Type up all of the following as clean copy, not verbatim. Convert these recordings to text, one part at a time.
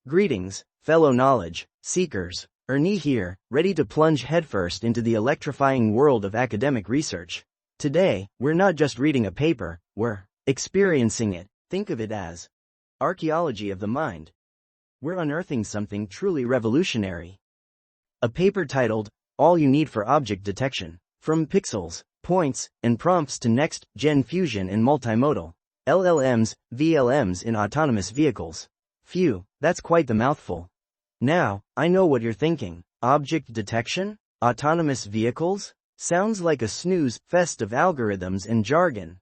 Greetings, fellow knowledge seekers. Ernis here, ready to plunge headfirst into the electrifying world of academic research. Today, we're not just reading a paper, we're experiencing it. Think of it as archaeology of the mind. We're unearthing something truly revolutionary. A paper titled, All You Need for Object Detection, From Pixels, Points, and Prompts to Next-Gen Fusion in Multimodal, LLMs, VLMs in Autonomous Vehicles. Phew, that's quite the mouthful. Now, I know what you're thinking. Object detection? Autonomous vehicles? Sounds like a snooze fest of algorithms and jargon.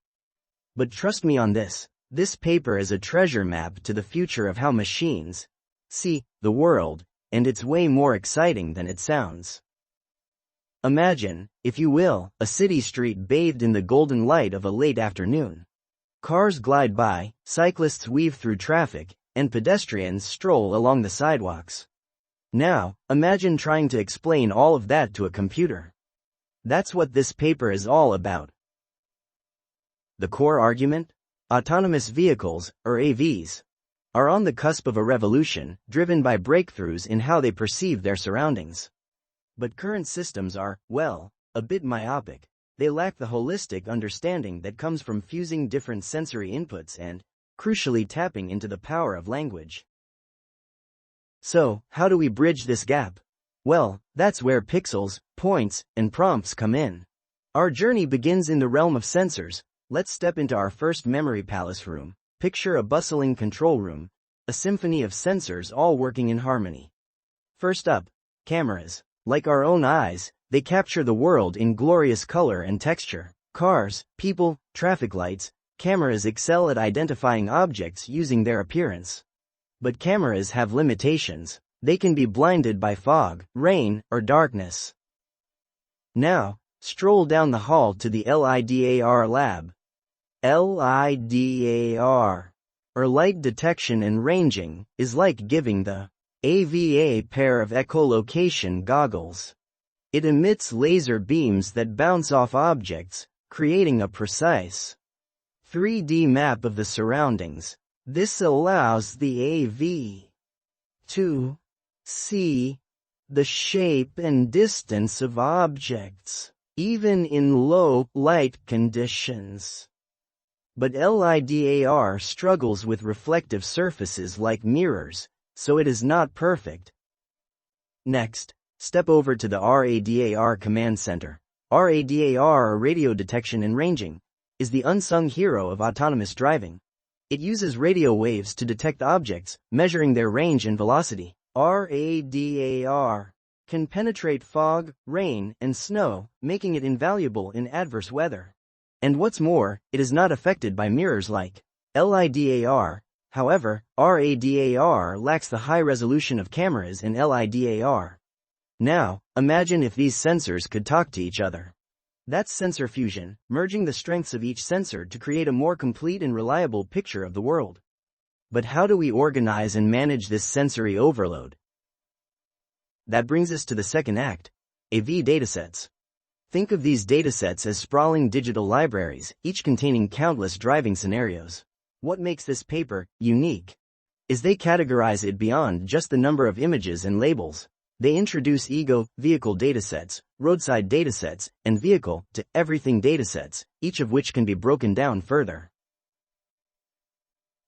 But trust me on this. This paper is a treasure map to the future of how machines see the world, and it's way more exciting than it sounds. Imagine, if you will, a city street bathed in the golden light of a late afternoon. Cars glide by, cyclists weave through traffic, and pedestrians stroll along the sidewalks. Now, imagine trying to explain all of that to a computer. That's what this paper is all about. The core argument? Autonomous vehicles, or AVs, are on the cusp of a revolution, driven by breakthroughs in how they perceive their surroundings. But current systems are, well, a bit myopic. They lack the holistic understanding that comes from fusing different sensory inputs and, crucially, tapping into the power of language. So, how do we bridge this gap? Well, that's where pixels, points, and prompts come in. Our journey begins in the realm of sensors. Let's step into our first memory palace room. Picture a bustling control room, a symphony of sensors all working in harmony. First up, cameras. Like our own eyes, they capture the world in glorious color and texture. Cars, people, traffic lights, cameras excel at identifying objects using their appearance. But cameras have limitations. They can be blinded by fog, rain, or darkness. Now, stroll down the hall to the LiDAR lab. LiDAR, or light detection and ranging, is like giving the AV a pair of echolocation goggles. It emits laser beams that bounce off objects, creating a precise 3D map of the surroundings. This allows the AV to see the shape and distance of objects, even in low light conditions. But LiDAR struggles with reflective surfaces like mirrors, so it is not perfect. Next, step over to the RADAR command center. RADAR, or radio detection and ranging, is the unsung hero of autonomous driving. It uses radio waves to detect objects, measuring their range and velocity. RADAR can penetrate fog, rain, and snow, making it invaluable in adverse weather. And what's more, it is not affected by mirrors like LiDAR. However, RADAR lacks the high resolution of cameras in LiDAR. Now, imagine if these sensors could talk to each other. That's sensor fusion, merging the strengths of each sensor to create a more complete and reliable picture of the world. But how do we organize and manage this sensory overload? That brings us to the second act, AV datasets. Think of these datasets as sprawling digital libraries, each containing countless driving scenarios. What makes this paper unique is they categorize it beyond just the number of images and labels. They introduce vehicle datasets, roadside datasets, and vehicle-to-everything datasets, each of which can be broken down further.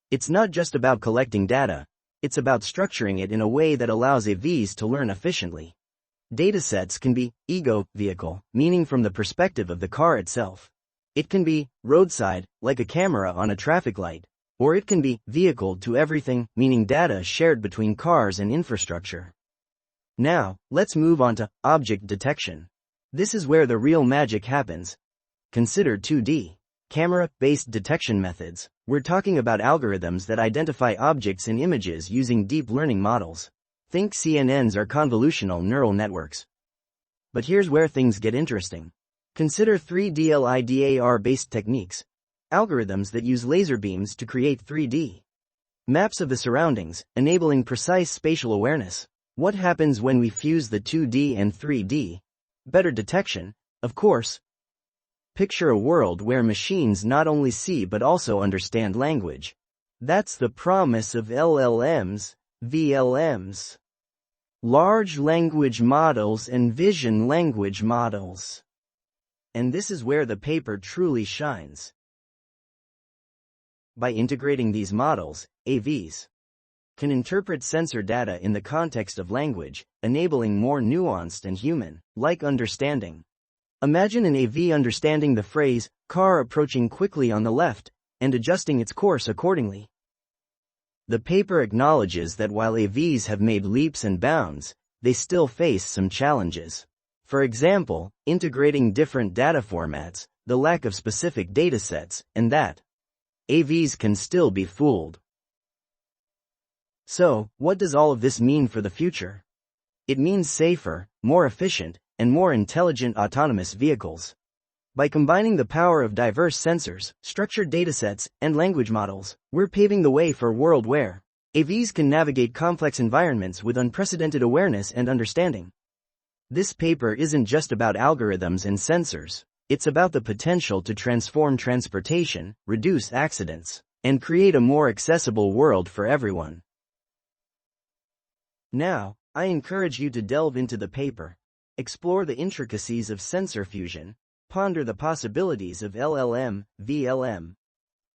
It's not just about collecting data, it's about structuring it in a way that allows AVs to learn efficiently. Datasets can be vehicle, meaning from the perspective of the car itself. It can be roadside, like a camera on a traffic light, or it can be vehicle-to-everything, meaning data shared between cars and infrastructure. Now, let's move on to object detection. This is where the real magic happens. Consider 2D, camera-based detection methods. We're talking about algorithms that identify objects in images using deep learning models. Think CNNs or convolutional neural networks. But here's where things get interesting. Consider 3D LiDAR-based techniques, algorithms that use laser beams to create 3D maps of the surroundings, enabling precise spatial awareness. What happens when we fuse the 2D and 3D? Better detection, of course. Picture a world where machines not only see but also understand language. That's the promise of LLMs, VLMs, large language models and vision language models. And this is where the paper truly shines. By integrating these models, AVs can interpret sensor data in the context of language, enabling more nuanced and human-like understanding. Imagine an AV understanding the phrase, "car approaching quickly on the left," and adjusting its course accordingly. The paper acknowledges that while AVs have made leaps and bounds, they still face some challenges. For example, integrating different data formats, the lack of specific datasets, and that AVs can still be fooled. So, what does all of this mean for the future? It means safer, more efficient, and more intelligent autonomous vehicles. By combining the power of diverse sensors, structured datasets, and language models, we're paving the way for a world where AVs can navigate complex environments with unprecedented awareness and understanding. This paper isn't just about algorithms and sensors. It's about the potential to transform transportation, reduce accidents, and create a more accessible world for everyone. Now, I encourage you to delve into the paper, explore the intricacies of sensor fusion, ponder the possibilities of LLM, VLM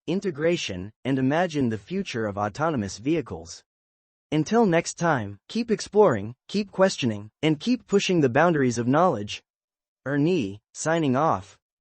integration, and imagine the future of autonomous vehicles. Until next time, keep exploring, keep questioning, and keep pushing the boundaries of knowledge. Ernis, signing off.